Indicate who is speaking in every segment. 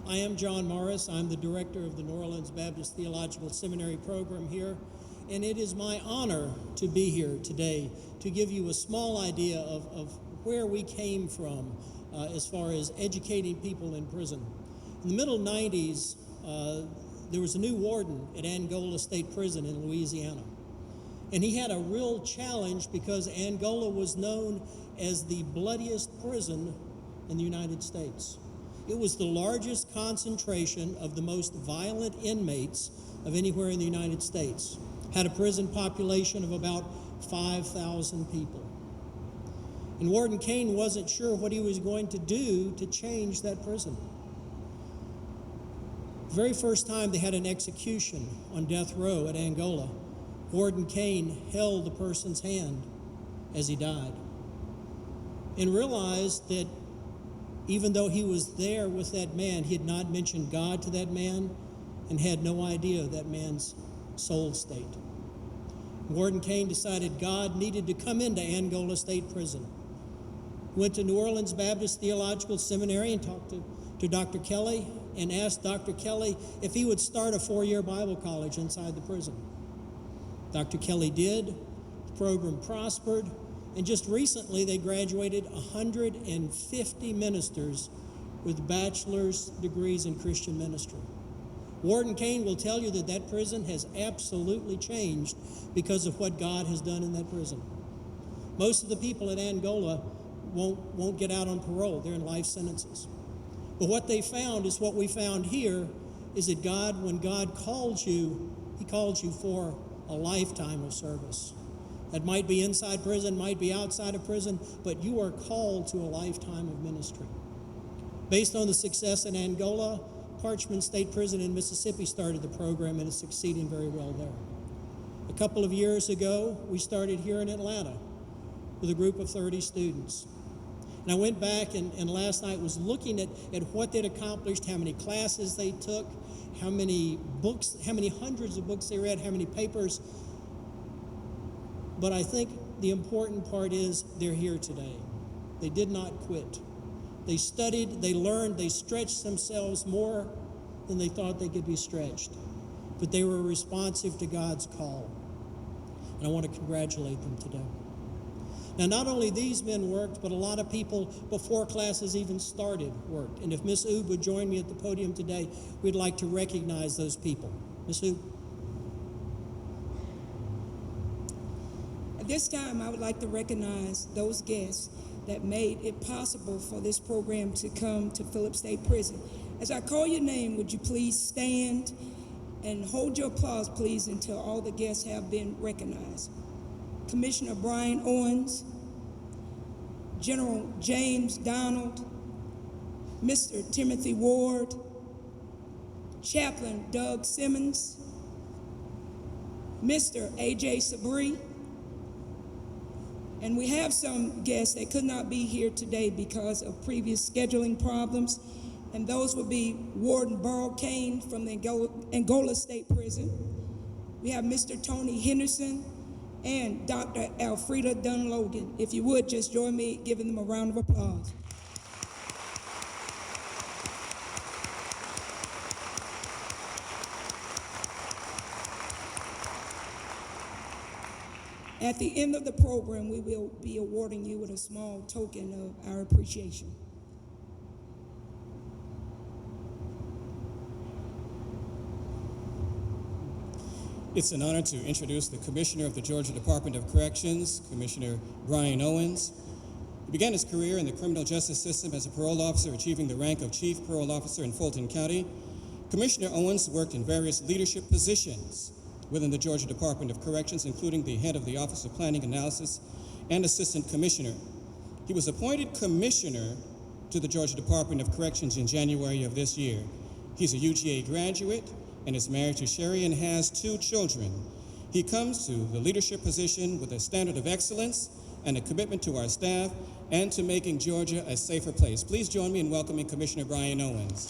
Speaker 1: I am John Morris. I'm the director of the Orleans Baptist Theological Seminary program here, and it is my honor to be here today to give you a small idea of where we came from as far as educating people in prison. In the middle 90s, there was a new warden at Angola State Prison in Louisiana, and he had a real challenge because Angola was known as the bloodiest prison in the United States. It was the largest concentration of the most violent inmates of anywhere in the United States. Had a prison population of about 5,000 people. And Warden Kane wasn't sure what he was going to do to change that prison. The very first time they had an execution on death row at Angola, Warden Kane held the person's hand as he died and realized that even though he was there with that man, he had not mentioned God to that man and had no idea of that man's soul state. Warden Kane decided God needed to come into Angola State Prison. Went to New Orleans Baptist Theological Seminary and talked to Dr. Kelly and asked Dr. Kelly if he would start a 4-year Bible college inside the prison. Dr. Kelly did. The program prospered. And just recently, they graduated 150 ministers with bachelor's degrees in Christian ministry. Warden Kane will tell you that that prison has absolutely changed because of what God has done in that prison. Most of the people in Angola won't get out on parole. They're in life sentences. But what they found is what we found here, is that God, when God calls you, He calls you for a lifetime of service. That might be inside prison, might be outside of prison, but you are called to a lifetime of ministry. Based on the success in Angola, Parchman State Prison in Mississippi started the program and is succeeding very well there. A couple of years ago, we started here in Atlanta with a group of 30 students. And I went back and last night was looking at what they'd accomplished, how many classes they took, how many books, how many hundreds of books they read, how many papers. But I think the important part is they're here today. They did not quit. They studied, they learned, they stretched themselves more than they thought they could be stretched. But they were responsive to God's call. And I want to congratulate them today. Now, not only these men worked, but a lot of people before classes even started worked. And if Miss Oob would join me at the podium today, we'd like to recognize those people. Miss Oob.
Speaker 2: At this time, I would like to recognize those guests that made it possible for this program to come to Phillips State Prison. As I call your name, would you please stand and hold your applause, please, until all the guests have been recognized. Commissioner Brian Owens, General James Donald, Mr. Timothy Ward, Chaplain Doug Simmons, Mr. A.J. Sabri, and we have some guests that could not be here today because of previous scheduling problems, and those would be Warden Burl Kane from the Angola State Prison. We have Mr. Tony Henderson and Dr. Alfreda Dunlogan. If you would, just join me giving them a round of applause. At the end of the program, we will be awarding you with a small token of our appreciation.
Speaker 3: It's an honor to introduce the Commissioner of the Georgia Department of Corrections, Commissioner Brian Owens. He began his career in the criminal justice system as a parole officer, achieving the rank of Chief Parole Officer in Fulton County. Commissioner Owens worked in various leadership positions within the Georgia Department of Corrections, including the head of the Office of Planning Analysis and Assistant Commissioner. He was appointed Commissioner to the Georgia Department of Corrections in January of this year. He's a UGA graduate and is married to Sherry and has 2 children. He comes to the leadership position with a standard of excellence and a commitment to our staff and to making Georgia a safer place. Please join me in welcoming Commissioner Brian Owens.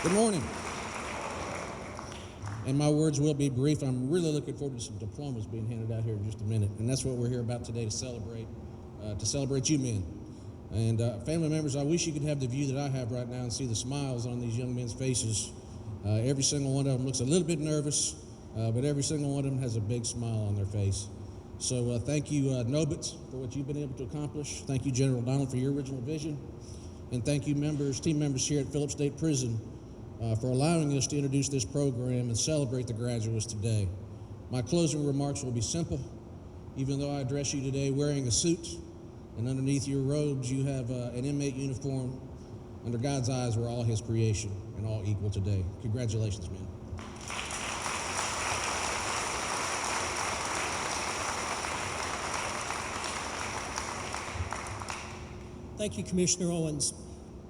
Speaker 4: Good morning. And my words will be brief. I'm really looking forward to some diplomas being handed out here in just a minute. And that's what we're here about today, to celebrate you men. And family members, I wish you could have the view that I have right now and see the smiles on these young men's faces. Every single one of them looks a little bit nervous, but every single one of them has a big smile on their face. So thank you, Nobits, for what you've been able to accomplish. Thank you, General Donald, for your original vision. And thank you, team members here at Phillips State Prison, for allowing us to introduce this program and celebrate the graduates today. My closing remarks will be simple. Even though I address you today wearing a suit, and underneath your robes you have an inmate uniform, under God's eyes we're all his creation and all equal today. Congratulations, men.
Speaker 1: Thank you, Commissioner Owens.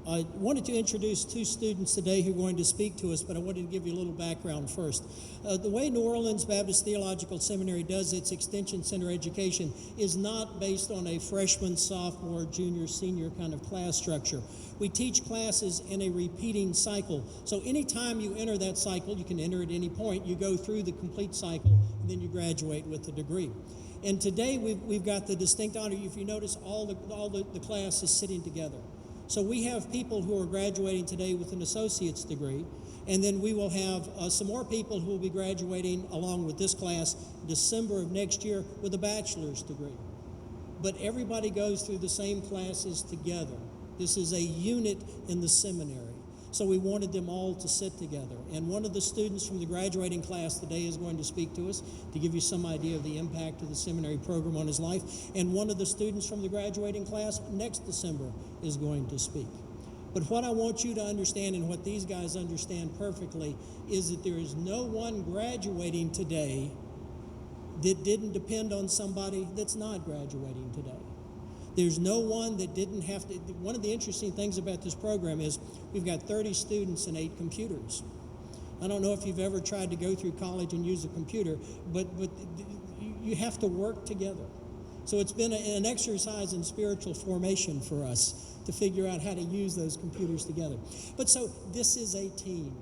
Speaker 1: I wanted to introduce two students today who are going to speak to us, but I wanted to give you a little background first. The way New Orleans Baptist Theological Seminary does its Extension Center education is not based on a freshman, sophomore, junior, senior kind of class structure. We teach classes in a repeating cycle. So anytime you enter that cycle, you can enter at any point, you go through the complete cycle, and then you graduate with a degree. And today we've got the distinct honor, if you notice, all the class is sitting together. So we have people who are graduating today with an associate's degree, and then we will have some more people who will be graduating along with this class December of next year with a bachelor's degree. But everybody goes through the same classes together. This is a unit in the seminary. So we wanted them all to sit together. And one of the students from the graduating class today is going to speak to us to give you some idea of the impact of the seminary program on his life. And one of the students from the graduating class next December is going to speak. But what I want you to understand, and what these guys understand perfectly, is that there is no one graduating today that didn't depend on somebody that's not graduating today. There's no one that didn't have to. One of the interesting things about this program is we've got 30 students and 8 computers. I don't know if you've ever tried to go through college and use a computer, but you have to work together. So it's been an exercise in spiritual formation for us to figure out how to use those computers together. But so this is a team.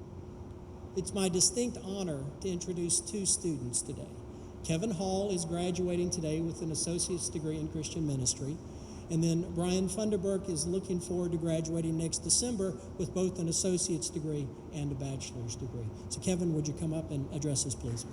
Speaker 1: It's my distinct honor to introduce 2 students today. Kevin Hall is graduating today with an associate's degree in Christian ministry. And then Brian Funderburk is looking forward to graduating next December with both an associate's degree and a bachelor's degree. So Kevin, would you come up and address us, please?